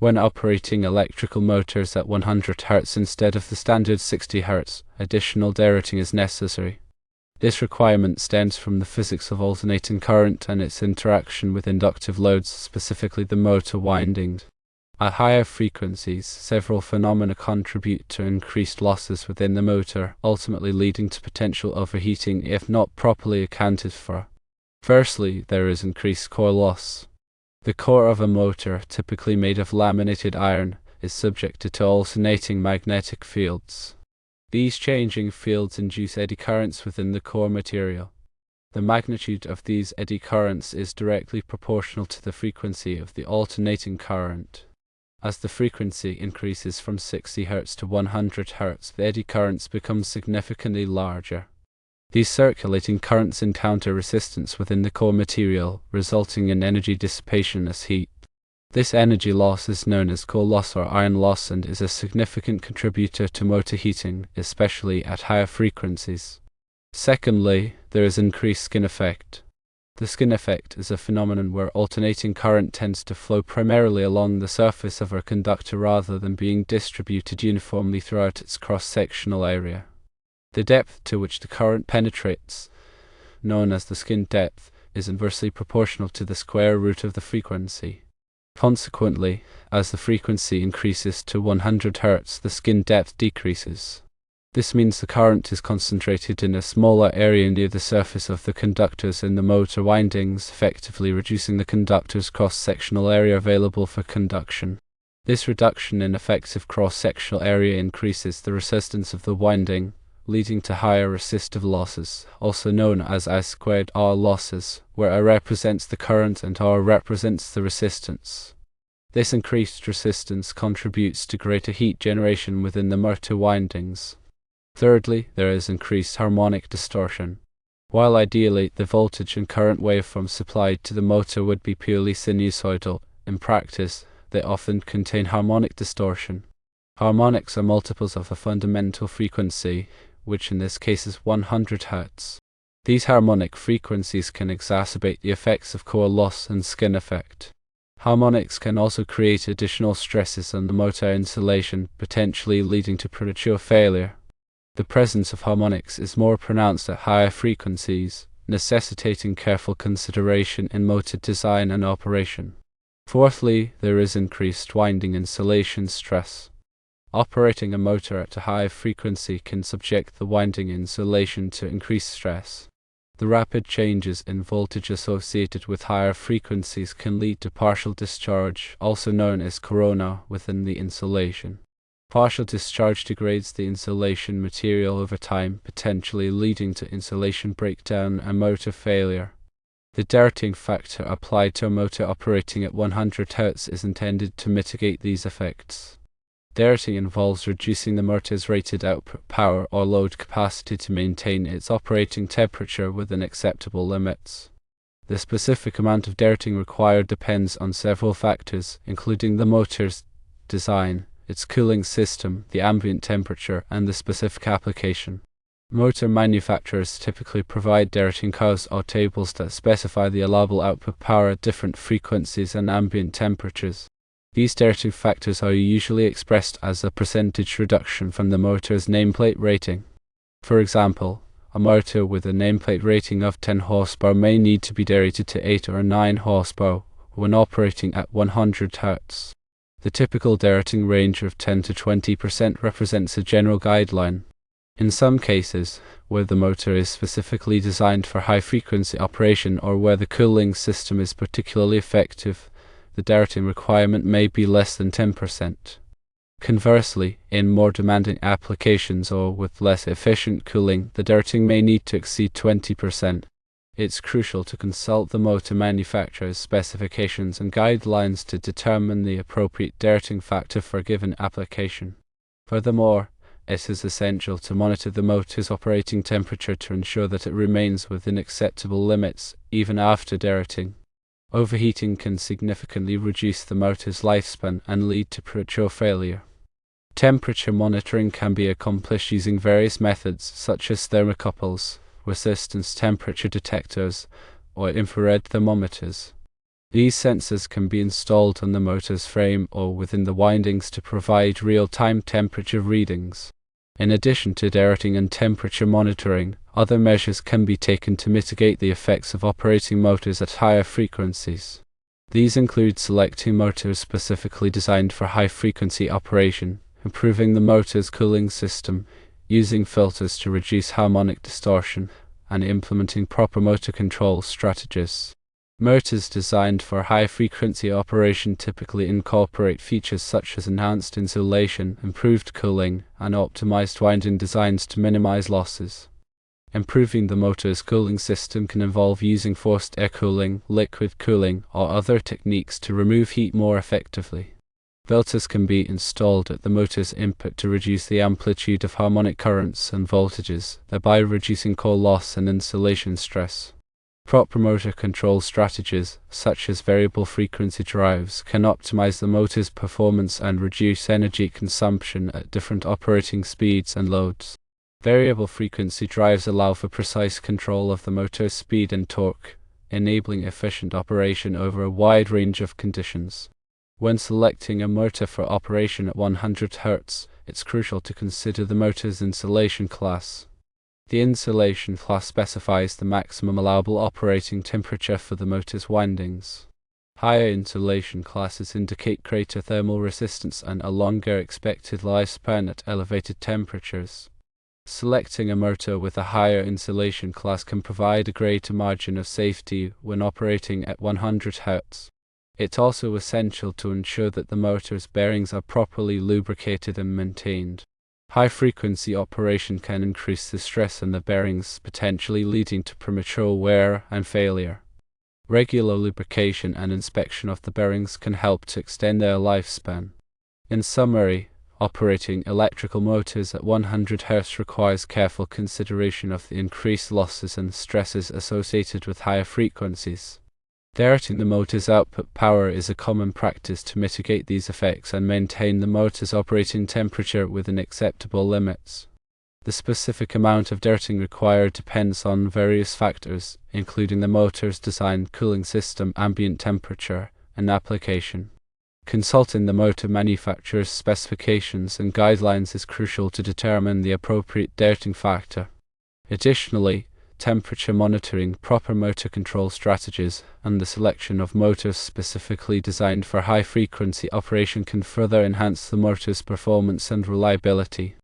When operating electrical motors at 100 Hz instead of the standard 60 Hz, additional derating is necessary. This requirement stems from the physics of alternating current and its interaction with inductive loads, specifically the motor windings. At higher frequencies, several phenomena contribute to increased losses within the motor, ultimately leading to potential overheating if not properly accounted for. Firstly, there is increased core loss. The core of a motor, typically made of laminated iron, is subjected to alternating magnetic fields. These changing fields induce eddy currents within the core material. The magnitude of these eddy currents is directly proportional to the frequency of the alternating current. As the frequency increases from 60 Hz to 100 Hz, the eddy currents become significantly larger. These circulating currents encounter resistance within the core material, resulting in energy dissipation as heat. This energy loss is known as core loss or iron loss and is a significant contributor to motor heating, especially at higher frequencies. Secondly, there is increased skin effect. The skin effect is a phenomenon where alternating current tends to flow primarily along the surface of a conductor rather than being distributed uniformly throughout its cross-sectional area. The depth to which the current penetrates, known as the skin depth, is inversely proportional to the square root of the frequency. Consequently, as the frequency increases to 100 Hz, the skin depth decreases. This means the current is concentrated in a smaller area near the surface of the conductors in the motor windings, effectively reducing the conductor's cross-sectional area available for conduction. This reduction in effective cross-sectional area increases the resistance of the winding, leading to higher resistive losses, also known as I²R losses, where I represents the current and R represents the resistance. This increased resistance contributes to greater heat generation within the motor windings. Thirdly, there is increased harmonic distortion. While ideally the voltage and current waveforms supplied to the motor would be purely sinusoidal, in practice they often contain harmonic distortion. Harmonics are multiples of a fundamental frequency, which in this case is 100 Hz. These harmonic frequencies can exacerbate the effects of core loss and skin effect. Harmonics can also create additional stresses on the motor insulation, potentially leading to premature failure. The presence of harmonics is more pronounced at higher frequencies, necessitating careful consideration in motor design and operation. Fourthly, there is increased winding insulation stress. Operating a motor at a high frequency can subject the winding insulation to increased stress. The rapid changes in voltage associated with higher frequencies can lead to partial discharge, also known as corona, within the insulation. Partial discharge degrades the insulation material over time, potentially leading to insulation breakdown and motor failure. The derating factor applied to a motor operating at 100 Hz is intended to mitigate these effects. Derating involves reducing the motor's rated output power or load capacity to maintain its operating temperature within acceptable limits. The specific amount of derating required depends on several factors, including the motor's design, its cooling system, the ambient temperature, and the specific application. Motor manufacturers typically provide derating curves or tables that specify the allowable output power at different frequencies and ambient temperatures. These derating factors are usually expressed as a percentage reduction from the motor's nameplate rating. For example, a motor with a nameplate rating of 10 horsepower may need to be derated to 8 or 9 horsepower when operating at 100 Hz. The typical derating range of 10 to 20% represents a general guideline. In some cases, where the motor is specifically designed for high-frequency operation or where the cooling system is particularly effective, the derating requirement may be less than 10%. Conversely, in more demanding applications or with less efficient cooling, the derating may need to exceed 20%. It's crucial to consult the motor manufacturer's specifications and guidelines to determine the appropriate derating factor for a given application. Furthermore, it is essential to monitor the motor's operating temperature to ensure that it remains within acceptable limits, even after derating. Overheating can significantly reduce the motor's lifespan and lead to premature failure. Temperature monitoring can be accomplished using various methods such as thermocouples, resistance temperature detectors, or infrared thermometers. These sensors can be installed on the motor's frame or within the windings to provide real-time temperature readings. In addition to derating and temperature monitoring, other measures can be taken to mitigate the effects of operating motors at higher frequencies. These include selecting motors specifically designed for high-frequency operation, improving the motor's cooling system, using filters to reduce harmonic distortion, and implementing proper motor control strategies. Motors designed for high-frequency operation typically incorporate features such as enhanced insulation, improved cooling, and optimized winding designs to minimize losses. Improving the motor's cooling system can involve using forced air cooling, liquid cooling, or other techniques to remove heat more effectively. Filters can be installed at the motor's input to reduce the amplitude of harmonic currents and voltages, thereby reducing core loss and insulation stress. Proper motor control strategies, such as variable frequency drives, can optimize the motor's performance and reduce energy consumption at different operating speeds and loads. Variable frequency drives allow for precise control of the motor's speed and torque, enabling efficient operation over a wide range of conditions. When selecting a motor for operation at 100 Hz, it's crucial to consider the motor's insulation class. The insulation class specifies the maximum allowable operating temperature for the motor's windings. Higher insulation classes indicate greater thermal resistance and a longer expected lifespan at elevated temperatures. Selecting a motor with a higher insulation class can provide a greater margin of safety when operating at 100 Hz. It's also essential to ensure that the motor's bearings are properly lubricated and maintained. High-frequency operation can increase the stress on the bearings, potentially leading to premature wear and failure. Regular lubrication and inspection of the bearings can help to extend their lifespan. In summary, operating electrical motors at 100 Hz requires careful consideration of the increased losses and stresses associated with higher frequencies. Derating the motor's output power is a common practice to mitigate these effects and maintain the motor's operating temperature within acceptable limits. The specific amount of derating required depends on various factors, including the motor's design, cooling system, ambient temperature, and application. Consulting the motor manufacturer's specifications and guidelines is crucial to determine the appropriate derating factor. Additionally, temperature monitoring, proper motor control strategies, and the selection of motors specifically designed for high-frequency operation can further enhance the motor's performance and reliability.